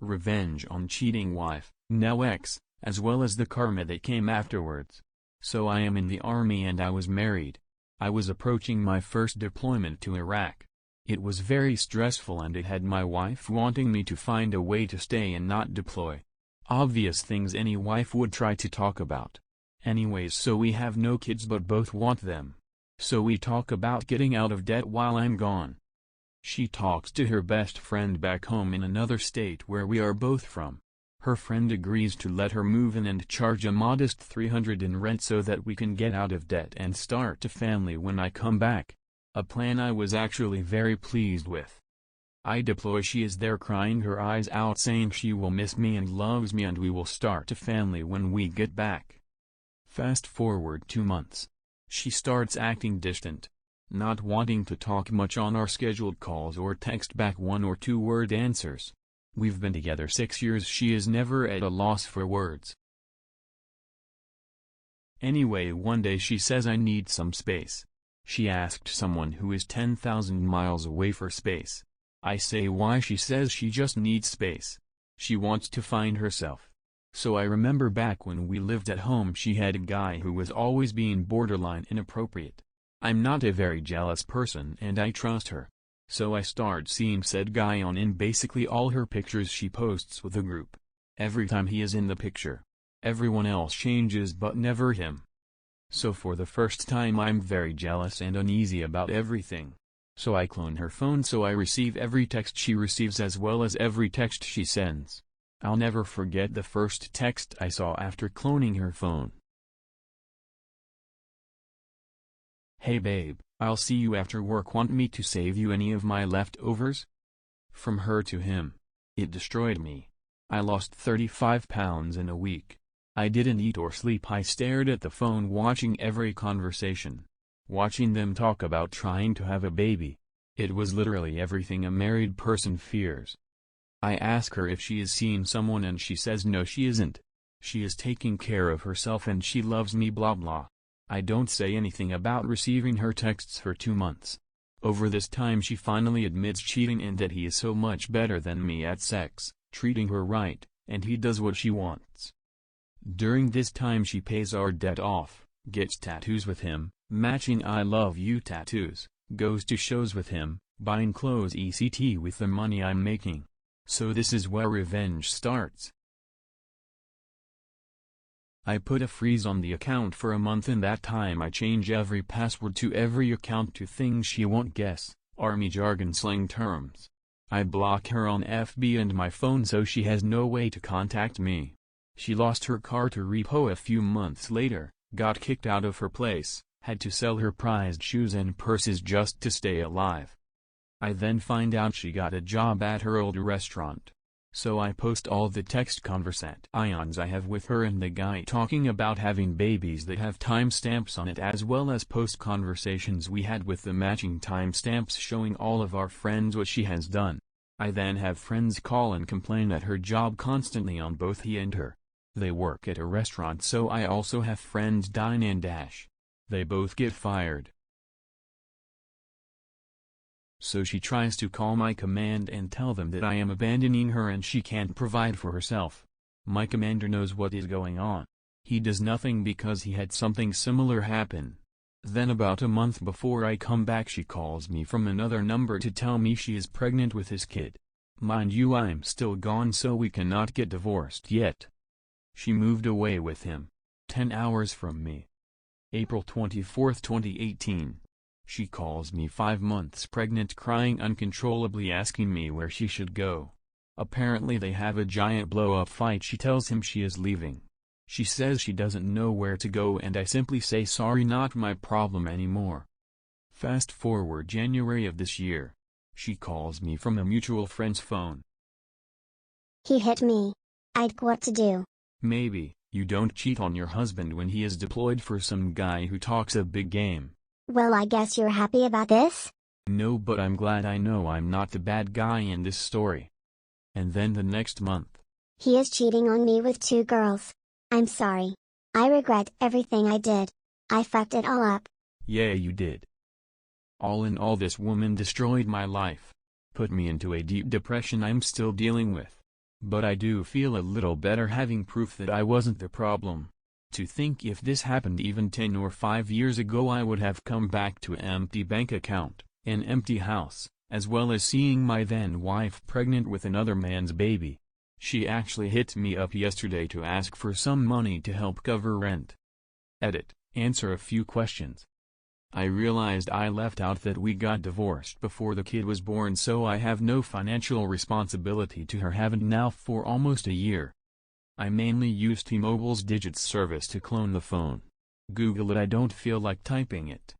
revenge on cheating wife, now ex, as well as the karma that came afterwards. So I am in the army and I was married. I was approaching my first deployment to Iraq. It was very stressful and it had my wife wanting me to find a way to stay and not deploy. Obvious things any wife would try to talk about. Anyways, so we have no kids but both want them. So we talk about getting out of debt while I'm gone. She talks to her best friend back home in another state where we are both from. Her friend agrees to let her move in and charge a modest $300 in rent so that we can get out of debt and start a family when I come back. A plan I was actually very pleased with. I deploy, she is there crying her eyes out saying she will miss me and loves me and we will start a family when we get back. Fast forward 2 months. She starts acting distant. Not wanting to talk much on our scheduled calls or text back 1 or 2 word answers. We've been together 6 years, she is never at a loss for words. Anyway, one day she says I need some space. She asked someone who is 10,000 miles away for space. I say why, she says she just needs space. She wants to find herself. So I remember back when we lived at home she had a guy who was always being borderline inappropriate. I'm not a very jealous person and I trust her. So I start seeing said guy on in basically all her pictures she posts with a group. Every time he is in the picture, everyone else changes but never him. So for the first time I'm very jealous and uneasy about everything. So I clone her phone so I receive every text she receives as well as every text she sends. I'll never forget the first text I saw after cloning her phone. Hey babe, I'll see you after work, want me to save you any of my leftovers? From her to him. It destroyed me. I lost 35 pounds in a week. I didn't eat or sleep. I stared at the phone watching every conversation. Watching them talk about trying to have a baby. It was literally everything a married person fears. I ask her if she is seeing someone and she says no, she isn't. She is taking care of herself and she loves me, blah blah. I don't say anything about receiving her texts for 2 months. Over this time she finally admits cheating and that he is so much better than me at sex, treating her right, and he does what she wants. During this time she pays our debt off, gets tattoos with him, matching I love you tattoos, goes to shows with him, buying clothes etc. with the money I'm making. So this is where revenge starts. I put a freeze on the account for a month. In that time I change every password to every account to things she won't guess, army jargon slang terms. I block her on FB and my phone so she has no way to contact me. She lost her car to repo a few months later, got kicked out of her place, had to sell her prized shoes and purses just to stay alive. I then find out she got a job at her old restaurant. So I post all the text conversations I have with her and the guy talking about having babies that have timestamps on it, as well as post conversations we had with the matching timestamps showing all of our friends what she has done. I then have friends call and complain at her job constantly on both he and her. They work at a restaurant, so I also have friends dine and dash. They both get fired. So she tries to call my command and tell them that I am abandoning her and she can't provide for herself. My commander knows what is going on. He does nothing because he had something similar happen. Then about a month before I come back she calls me from another number to tell me she is pregnant with his kid. Mind you, I'm still gone so we cannot get divorced yet. She moved away with him. 10 hours from me. April 24, 2018. She calls me 5 months pregnant, crying uncontrollably, asking me where she should go. Apparently they have a giant blow-up fight. She tells him she is leaving. She says she doesn't know where to go and I simply say sorry, not my problem anymore. Fast forward January of this year. She calls me from a mutual friend's phone. He hit me. I'd what to do. Maybe, you don't cheat on your husband when he is deployed for some guy who talks a big game. Well, I guess you're happy about this? No, but I'm glad I know I'm not the bad guy in this story. And then the next month. He is cheating on me with 2 girls. I'm sorry. I regret everything I did. I fucked it all up. Yeah, you did. All in all, this woman destroyed my life. Put me into a deep depression I'm still dealing with. But I do feel a little better having proof that I wasn't the problem. To think if this happened even 10 or 5 years ago I would have come back to an empty bank account, an empty house, as well as seeing my then wife pregnant with another man's baby. She actually hit me up yesterday to ask for some money to help cover rent. Edit, answer a few questions. I realized I left out that we got divorced before the kid was born, so I have no financial responsibility to her, haven't now for almost a year. I mainly use T-Mobile's Digits service to clone the phone. Google it, I don't feel like typing it.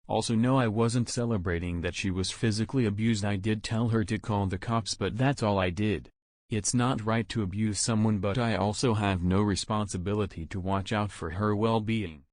Also no, I wasn't celebrating that she was physically abused. I did tell her to call the cops, but that's all I did. It's not right to abuse someone, but I also have no responsibility to watch out for her well-being.